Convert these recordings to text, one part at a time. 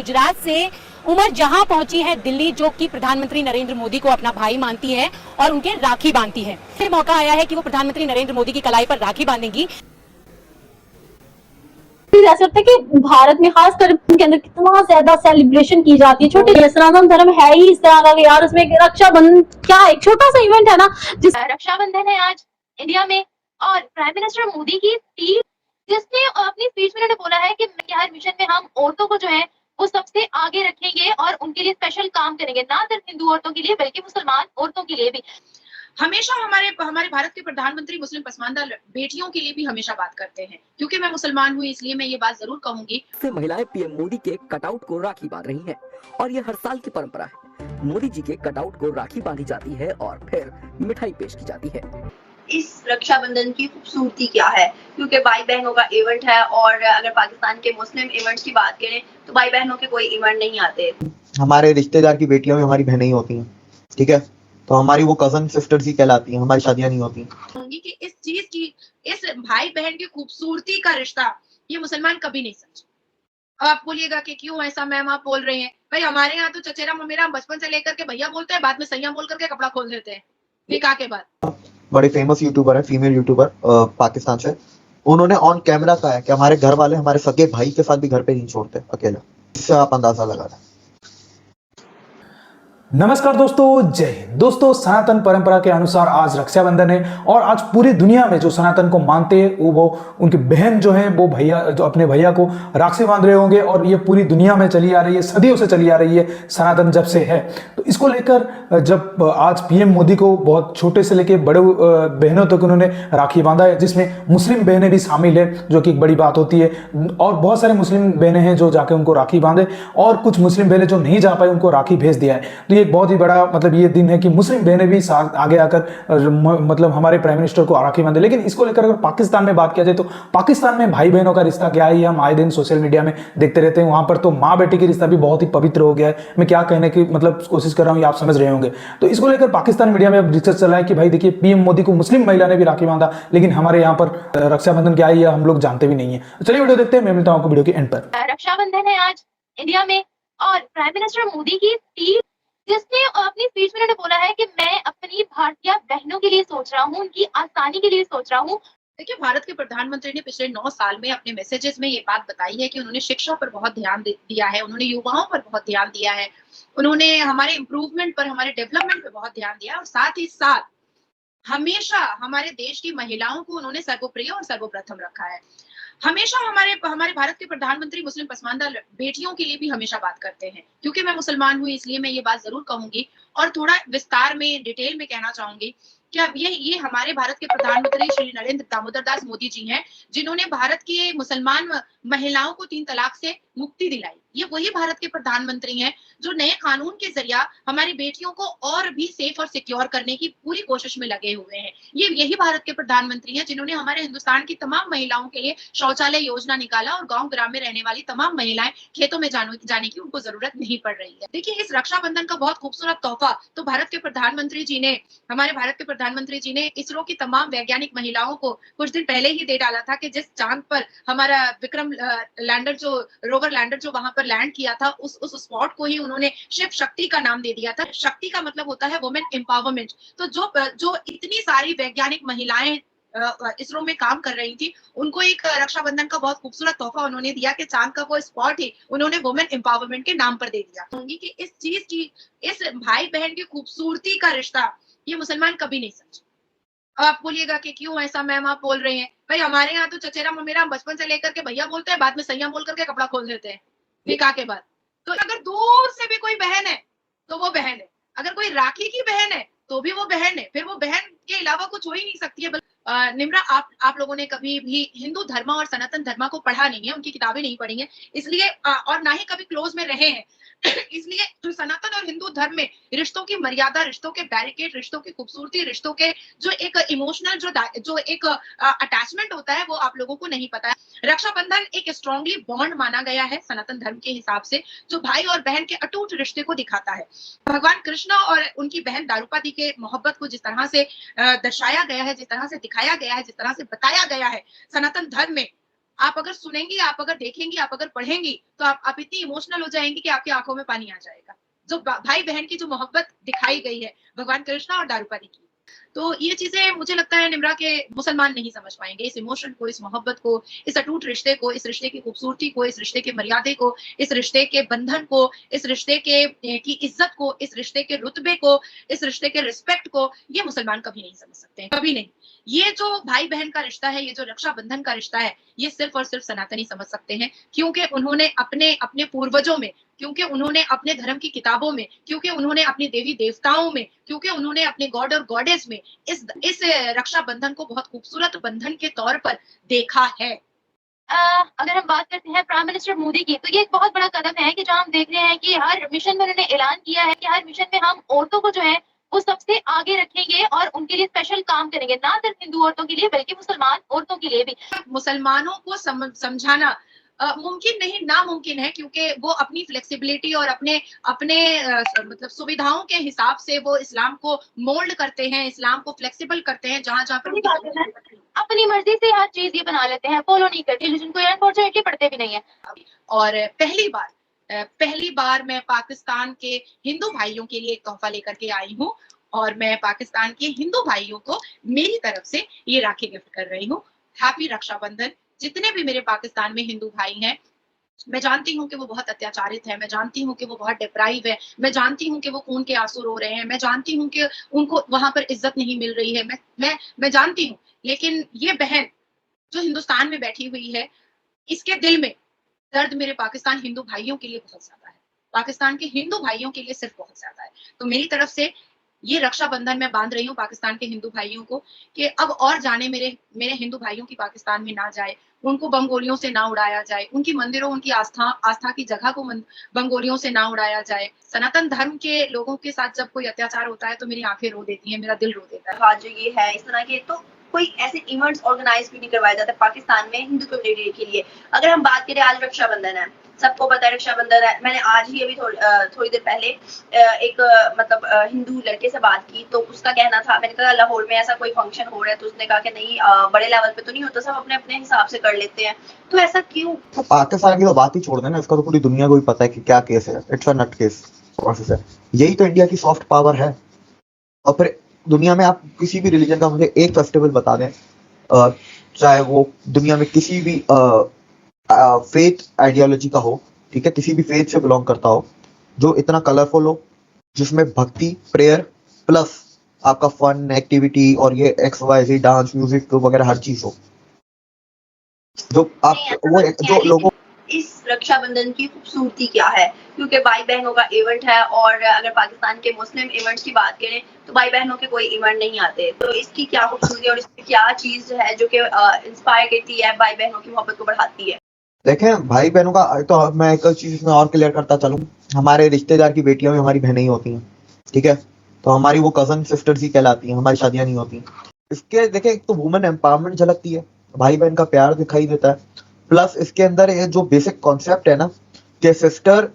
गुजरात से उमर जहां पहुंची है दिल्ली, जो कि प्रधानमंत्री नरेंद्र मोदी को अपना भाई मानती है और उनके राखी बांधती है। फिर मौका आया है कि वो प्रधानमंत्री नरेंद्र मोदी की कलाई पर राखी बांधेंगी। रह सकते कि भारत में खासकर के अंदर कितना ज्यादा सेलिब्रेशन की जाती है। छोटे सनातन धर्म है ही इस तरह का कि यार उसमें रक्षाबंधन क्या एक छोटा सा इवेंट है ना, जिस रक्षाबंधन है आज इंडिया में, और प्राइम मिनिस्टर मोदी की टीम जिसने अपनी स्पीच में उन्होंने बोला है कि हर मिशन में हम औरतों को जो है वो सबसे आगे रखेंगे और उनके लिए स्पेशल काम करेंगे, ना सिर्फ हिंदू औरतों के लिए बल्कि मुसलमान औरतों के लिए भी। हमेशा हमारे भारत के प्रधानमंत्री मुस्लिम पसमानदा बेटियों के लिए भी हमेशा बात करते हैं। क्योंकि मैं मुसलमान हूँ इसलिए मैं ये बात जरूर कहूंगी। महिलाएं पीएम मोदी के कटआउट को राखी बांध रही हैं और ये हर साल की परंपरा है। मोदी जी के कटआउट को राखी बांधी जाती है और फिर मिठाई पेश की जाती है। इस रक्षाबंधन की खूबसूरती क्या है, क्योंकि भाई बहनों का इवेंट है। और अगर पाकिस्तान के मुस्लिम इवेंट्स की बात करें तो भाई बहनों के कोई इवेंट नहीं आते। हमारे रिश्तेदार की बेटियां भी हमारी बहनें ही होती हैं, ठीक है, तो हमारी वो कजन सिस्टर्स ही कहलाती हैं, हमारी शादियां नहीं होती। कि इस चीज की, इस भाई बहन की खूबसूरती का रिश्ता ये मुसलमान कभी नहीं समझे। अब आप बोलिएगा कि क्यों ऐसा मैम आप बोल रहे हैं? भाई हमारे यहाँ तो चचेरा ममेरा बचपन से लेकर के भैया बोलते हैं, बाद में सैया बोल करके कपड़ा खोल देते हैं निकाह के बाद। बड़े फेमस यूट्यूबर है, फीमेल यूट्यूबर पाकिस्तान से, उन्होंने ऑन कैमरा कहा है कि हमारे घर वाले हमारे सगे भाई के साथ भी घर पे नहीं छोड़ते अकेला। इससे आप अंदाजा लगा रहे हैं। नमस्कार दोस्तों, जय हिंद। दोस्तों, सनातन परंपरा के अनुसार आज रक्षाबंधन है और आज पूरी दुनिया में जो सनातन को मानते हैं वो उनकी बहन जो है वो भैया जो अपने भैया को राखी बांध रहे होंगे। और ये पूरी दुनिया में चली आ रही है, सदियों से चली आ रही है, सनातन जब से है। तो इसको लेकर जब आज पीएम मोदी को बहुत छोटे से लेकर बड़े बहनों तक उन्होंने राखी बांधा है, जिसमें मुस्लिम बहनें भी शामिल है, जो कि एक बड़ी बात होती है। और बहुत सारे मुस्लिम बहनें हैं जो जाके उनको राखी बांधे, और कुछ मुस्लिम बहनें जो नहीं जा पाई उनको राखी भेज दिया है। तो एक बहुत ही बड़ा मतलब ये दिन है कि मुस्लिम बहनें भी साथ आगे आकर मतलब हमारे प्राइम मिनिस्टर को राखी बांधे। लेकिन इसको लेकर अगर पाकिस्तान में बात किया जाए तो पाकिस्तान में भाई बहनों का रिश्ता क्या है, हम आए दिन सोशल मीडिया में देखते रहते हैं। वहां पर तो माँ बेटी की रिश्ता भी बहुत ही पवित्र हो गया है। मैं क्या कहने की मतलब कोशिश कर रहा हूँ, आप समझ रहे होंगे। तो इसको लेकर पाकिस्तान मीडिया में अब रिसर्च चला है कि भाई देखिए, पीएम मोदी को मुस्लिम महिला ने भी राखी बांधा, लेकिन हमारे यहाँ पर रक्षाबंधन क्या है हम लोग जानते भी नहीं है। तो चलिए वीडियो देखते हैं, मैं मिलता हूँ आपको वीडियो के एंड पर। रक्षाबंधन है आज इंडिया में, और प्राइम मिनिस्टर मोदी की टीम जिसने अपनी स्पीच में उन्होंने बोला है कि मैं अपनी भारतीय बहनों के लिए सोच रहा हूँ, उनकी आसानी के लिए सोच रहा हूँ। देखिए, भारत के प्रधानमंत्री ने पिछले 9 साल में अपने मैसेजेस में ये बात बताई है कि उन्होंने शिक्षा पर बहुत ध्यान दिया है, उन्होंने युवाओं पर बहुत ध्यान दिया है, उन्होंने हमारे इम्प्रूवमेंट पर, हमारे डेवलपमेंट पर बहुत ध्यान दिया, और साथ ही साथ हमेशा हमारे देश की महिलाओं को उन्होंने सर्वप्रिय और सर्वप्रथम रखा है। हमेशा हमारे भारत के प्रधानमंत्री मुस्लिम पसमानदा बेटियों के लिए भी हमेशा बात करते हैं। क्योंकि मैं मुसलमान हूँ इसलिए मैं ये बात जरूर कहूंगी, और थोड़ा विस्तार में डिटेल में कहना चाहूंगी कि अब ये हमारे भारत के प्रधानमंत्री श्री नरेंद्र दामोदर दास मोदी जी हैं, जिन्होंने भारत की मुसलमान महिलाओं को 3 तलाक से मुक्ति दिलाई। ये वही भारत के प्रधानमंत्री हैं जो नए कानून के जरिए हमारी बेटियों को और भी सेफ और सिक्योर करने की पूरी कोशिश में लगे हुए हैं। यही भारत के प्रधानमंत्री हैं जिन्होंने हमारे हिंदुस्तान की तमाम महिलाओं के लिए शौचालय योजना निकाला, और गांव ग्राम में रहने वाली तमाम महिलाएं खेतों में जाने की उनको जरूरत नहीं पड़ रही है। देखिए, इस रक्षाबंधन का बहुत खूबसूरत तोहफा तो भारत के प्रधानमंत्री जी ने, हमारे भारत के प्रधानमंत्री जी ने इसरो की तमाम वैज्ञानिक महिलाओं को कुछ दिन पहले ही दे डाला था कि जिस चांद पर हमारा विक्रम लैंडर जो रोवर लैंडर जो वहां पर लैंड किया था, उस स्पॉट को ही उन्होंने शिव शक्ति का नाम दे दिया था। शक्ति का मतलब होता है वुमेन एम्पावरमेंट। तो जो इतनी सारी वैज्ञानिक महिलाएं इसरो में काम कर रही थी, उनको एक रक्षाबंधन का बहुत खूबसूरत तोहफा उन्होंने दिया कि चांद का वो स्पॉट ही उन्होंने वुमेन एम्पावरमेंट के नाम पर दे दिया। कि इस चीज की, इस भाई बहन की खूबसूरती का रिश्ता ये मुसलमान कभी नहीं समझे। अब आप बोलिएगा कि क्यों ऐसा मैम आप बोल रहे हैं? भाई हमारे यहाँ तो चचेरा ममेरा बचपन से लेकर के भैया बोलते हैं, बाद में सैया बोल करके कपड़ा खोल देते हैं निकाह के बाद। तो अगर दूर से भी कोई बहन है तो वो बहन है, अगर कोई राखी की बहन है तो भी वो बहन है, फिर वो बहन के अलावा कुछ हो ही नहीं सकती है। निम्रा, आप लोगों ने कभी भी हिंदू धर्म और सनातन धर्म को पढ़ा नहीं है, उनकी किताबें नहीं पढ़ी हैं, इसलिए और ना ही कभी क्लोज में रहे हैं इसलिए तो सनातन और हिंदू धर्म में रिश्तों की मर्यादा, रिश्तों के बैरिकेड, रिश्तों की खूबसूरती, रिश्तों के जो एक इमोशनल जो एक अटैचमेंट होता है वो आप लोगों को नहीं पता है। रक्षाबंधन एक स्ट्रांगली बॉन्ड माना गया है सनातन धर्म के हिसाब से, जो भाई और बहन के अटूट रिश्ते को दिखाता है। भगवान कृष्ण और उनकी बहन दारूपादी के मोहब्बत को जिस तरह से दर्शाया गया है, जिस तरह से दिखाया गया है, जिस तरह से बताया गया है सनातन धर्म में, आप अगर सुनेंगी, आप अगर देखेंगी, आप अगर पढ़ेंगी, तो आप इतनी इमोशनल हो जाएंगी कि आपकी आंखों में पानी आ जाएगा। जो भाई बहन की जो मोहब्बत दिखाई गई है भगवान कृष्णा और दारूपानी की, तो ये चीजें मुझे लगता है निम्रा के मुसलमान नहीं समझ पाएंगे। इस इमोशन को, इस मोहब्बत को, इस अटूट रिश्ते को, इस रिश्ते की खूबसूरती को, इस रिश्ते के मर्यादे को, इस रिश्ते के बंधन को, इस रिश्ते के की इज्जत को, इस रिश्ते के रुतबे को, इस रिश्ते के रिस्पेक्ट को, ये मुसलमान कभी नहीं समझ सकते हैं, कभी नहीं। ये जो भाई बहन का रिश्ता है, ये जो रक्षाबंधन का रिश्ता है, ये सिर्फ और सिर्फ सनातनी समझ सकते हैं, क्योंकि उन्होंने अपने अपने पूर्वजों में, क्योंकि उन्होंने अपने धर्म की किताबों में, क्योंकि उन्होंने अपने देवी देवताओं में, क्योंकि उन्होंने अपने गॉड और गॉडेस में इस रक्षाबंधन को बहुत खूबसूरत बंधन के तौर पर देखा है। अगर हम बात करते हैं प्राइम मिनिस्टर मोदी की, तो ये एक बहुत बड़ा कदम है कि जो हम देख रहे हैं कि हर मिशन में उन्होंने ऐलान किया है कि हर मिशन में हम औरतों को जो है वो सबसे आगे रखेंगे और उनके लिए स्पेशल काम करेंगे, ना सिर्फ हिंदू औरतों के लिए बल्कि मुसलमान औरतों के लिए भी। मुसलमानों को समझाना मुमकिन नहीं, नामुमकिन है, क्योंकि वो अपनी फ्लेक्सिबिलिटी और अपने अपने मतलब सुविधाओं के हिसाब से वो इस्लाम को मोल्ड करते हैं, इस्लाम को फ्लेक्सिबल करते हैं जहां जहां पर अपनी मर्जी से हर चीज ये बना लेते हैं, फॉलो नहीं करते, जिनको अनफॉर्चुनेटली पढ़ते भी नहीं है। और पहली बार मैं पाकिस्तान के हिंदू भाइयों के लिए एक तोहफा लेकर के आई हूँ, और मैं पाकिस्तान के हिंदू भाइयों को मेरी तरफ से ये राखी गिफ्ट कर रही हूँ। हैप्पी रक्षाबंधन। जितने भी मेरे पाकिस्तान में हिंदू भाई हैं, मैं जानती हूँ कि वो बहुत अत्याचारित है, मैं जानती हूँ कि वो बहुत डिप्राइव है, मैं जानती हूँ कि वो खून के आंसू रो रहे हैं, मैं जानती हूँ कि उनको वहां पर इज्जत नहीं मिल रही है, मैं जानती हूँ। लेकिन ये बहन जो हिंदुस्तान में बैठी हुई है, इसके दिल में दर्द मेरे पाकिस्तान हिंदू भाइयों के लिए बहुत ज्यादा है, पाकिस्तान के हिंदू भाइयों के लिए सिर्फ बहुत ज्यादा है। तो मेरी तरफ से ये रक्षाबंधन मैं बांध रही हूँ पाकिस्तान के हिंदू भाइयों को कि अब और जाने मेरे हिंदू भाइयों की पाकिस्तान में ना जाए, उनको बम गोलियों से ना उड़ाया जाए, उनकी मंदिरों, उनकी आस्था की जगह को बम गोलियों से ना उड़ाया जाए। सनातन धर्म के लोगों के साथ जब कोई अत्याचार होता है तो मेरी आंखें रो देती हैं, मेरा दिल रो देता है। हाँ जो ये है इस तरह के, तो कोई ऐसे इवेंट्स ऑर्गेनाइज भी नहीं करवाए जाते पाकिस्तान में हिंदू कम्युनिटी के लिए। अगर हम बात करें, आज रक्षाबंधन है, सबको पता है रक्षाबंधन है। मैंने आज ही अभी थोड़ी देर पहले एक मतलब हिंदू लड़के से बात की, तो उसका कहना था, मैंने कहा लाहौर में ऐसा कोई फंक्शन हो रहा है, तो उसने कहा कि नहीं बड़े लेवल पे तो नहीं होता, सब अपने अपने हिसाब से कर लेते हैं, तो ऐसा क्यों? पाकिस्तान की तो बात ही छोड़ देना, इसका तो पूरी दुनिया को भी पता है कि क्या केस है। It's a nut case process है। यही तो इंडिया की सॉफ्ट पावर है। और फिर दुनिया में आप किसी भी रिलीजन का मुझे एक फेस्टिवल बता दें, चाहे वो दुनिया में किसी भी फेथ आइडियोलॉजी का हो, ठीक है, किसी भी फेथ से बिलोंग करता हो, जो इतना कलरफुल हो, जिसमें भक्ति, प्रेयर प्लस आपका फन एक्टिविटी और ये XYZ डांस, म्यूजिक वगैरह हर चीज हो, जो आप वो जो लोगों। इस रक्षाबंधन की खूबसूरती क्या है? क्योंकि भाई बहनों का इवेंट है, और अगर पाकिस्तान के मुस्लिम इवेंट्स की बात करें तो भाई बहनों के कोई इवेंट नहीं आते, तो इसकी क्या खूबसूरती और इसकी क्या चीज है जो कि इंस्पायर करती है, भाई बहनों की मोहब्बत को बढ़ाती है? देखें, भाई बहनों का तो मैं एक चीज इसमें और क्लियर करता चलूं, हमारे रिश्तेदार की बेटियां भी हमारी बहनें ही होती हैं, ठीक है, तो हमारी वो कजन सिस्टर्स ही कहलाती हैं, हमारी शादियां नहीं होती। इसके देखें, एक तो वुमेन एम्पावरमेंट झलकती है, भाई बहन का प्यार दिखाई देता है, प्लस इसके अंदर ये जो बेसिक कॉन्सेप्ट है ना कि सिस्टर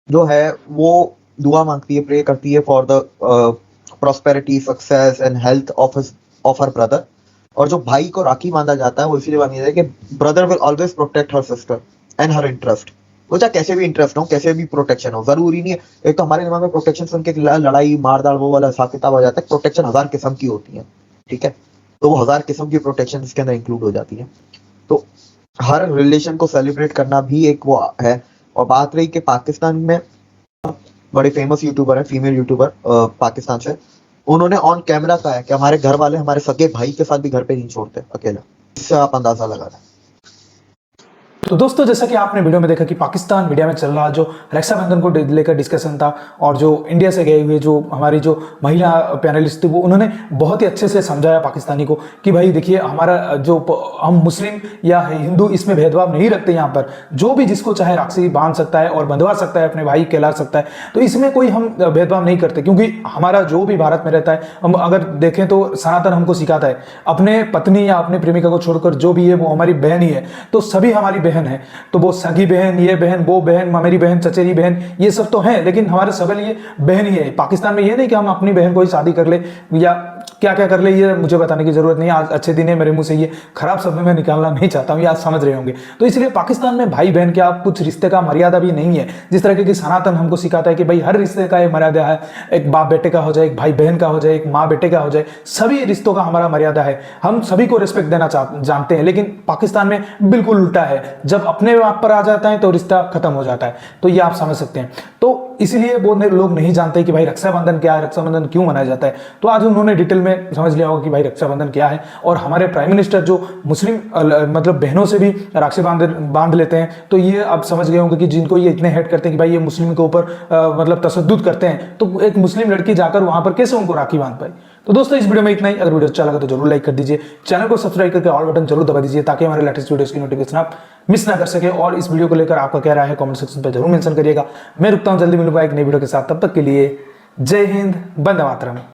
जो है वो दुआ मांगती है, प्रे करती है for the prosperity, success and health of her brother, और जो भाई को राखी बांधा जाता है वो इसलिए बांधी जाती है कि brother will always protect her sister and her interest. वो चाहे कैसे भी इंटरेस्ट हो, कैसे भी प्रोटेक्शन हो, जरूरी नहीं है। एक तो हमारे दिमाग में प्रोटेक्शन सुन के लड़ाई मारदार वो वाला हिसाब किताब आ जाता है। प्रोटेक्शन 1000 किस्म की होती है, ठीक है, तो वो 1000 किस्म की प्रोटेक्शन इसके अंदर इंक्लूड हो जाती है। तो हर रिलेशन को सेलिब्रेट करना भी एक वो है। और बात रही कि पाकिस्तान में बड़े फेमस यूट्यूबर है, फीमेल यूट्यूबर पाकिस्तान से, उन्होंने ऑन कैमरा कहा है कि हमारे घर वाले हमारे सगे भाई के साथ भी घर पे नहीं छोड़ते अकेला। इससे आप अंदाजा लगा रहे हैं। तो दोस्तों, जैसा कि आपने वीडियो में देखा कि पाकिस्तान मीडिया में चल रहा जो रक्षाबंधन को लेकर डिस्कशन था, और जो इंडिया से गए हुए जो हमारी जो महिला पैनलिस्ट थी, वो उन्होंने बहुत ही अच्छे से समझाया पाकिस्तानी को कि भाई देखिए, हमारा जो हम मुस्लिम या हिंदू इसमें भेदभाव नहीं रखते। यहाँ पर जो भी जिसको चाहे राखी बांध सकता है और बंधवा सकता है, अपने भाई कहला सकता है, तो इसमें कोई हम भेदभाव नहीं करते। क्योंकि हमारा जो भी भारत में रहता है, हम अगर देखें तो सनातन हमको सिखाता है अपने पत्नी या अपने प्रेमिका को छोड़कर जो भी है वो हमारी बहन ही है। तो सभी हमारी बहन है, तो वो सगी बहन, ये बहन, वो बहन, मेरी बहन, चचेरी बहन, ये सब तो है, लेकिन हमारे सब लिए बहन ही है। पाकिस्तान में ये नहीं कि हम अपनी बहन को ही शादी कर ले या क्या क्या कर ले ये मुझे बताने की जरूरत नहीं है। आज अच्छे दिन है, मेरे मुंह से ये खराब शब्द मैं निकालना नहीं चाहता हूँ, ये आप समझ रहे होंगे। तो इसलिए पाकिस्तान में भाई बहन के आप कुछ रिश्ते का मर्यादा भी नहीं है। जिस तरह की सनातन हमको सिखाता है कि भाई हर रिश्ते का एक मर्यादा है, एक बाप बेटे का हो जाए, एक भाई बहन का हो जाए, एक माँ बेटे का हो जाए, सभी रिश्तों का हमारा मर्यादा है, हम सभी को रिस्पेक्ट देना जानते हैं। लेकिन पाकिस्तान में बिल्कुल उल्टा है, जब अपने आप पर आ जाता है तो रिश्ता खत्म हो जाता है। तो ये आप समझ सकते हैं। तो इसलिए वो लोग नहीं जानते कि भाई रक्षाबंधन क्या है, रक्षाबंधन क्यों मनाया जाता है। तो आज उन्होंने डिटेल में समझ लिया होगा कि भाई रक्षाबंधन क्या है। और हमारे प्राइम मिनिस्टर जो मुस्लिम मतलब बहनों से भी राखी बांध लेते हैं, तो ये आप समझ गए होंगे कि जिनको ये इतने हेट करते हैं कि भाई ये मुस्लिम के ऊपर मतलब तशद्दुद करते हैं, तो एक मुस्लिम लड़की जाकर वहां पर कैसे उनको राखी बांध पाई। तो दोस्तों इस वीडियो में इतना ही। अगर वीडियो अच्छा लगा तो जरूर लाइक कर दीजिए, चैनल को सब्सक्राइब करके ऑल बटन जरूर दबा दीजिए ताकि हमारे लेटेस्ट वीडियोस की नोटिफिकेशन आप मिस ना कर सके। और इस वीडियो को लेकर आपका क्या राय है कमेंट सेक्शन पर जरूर मेंशन करिएगा। मैं रुकता हूं, जल्दी मिलूंगा एक नई वीडियो के साथ। तब तक के लिए जय हिंद, वंदे मातरम।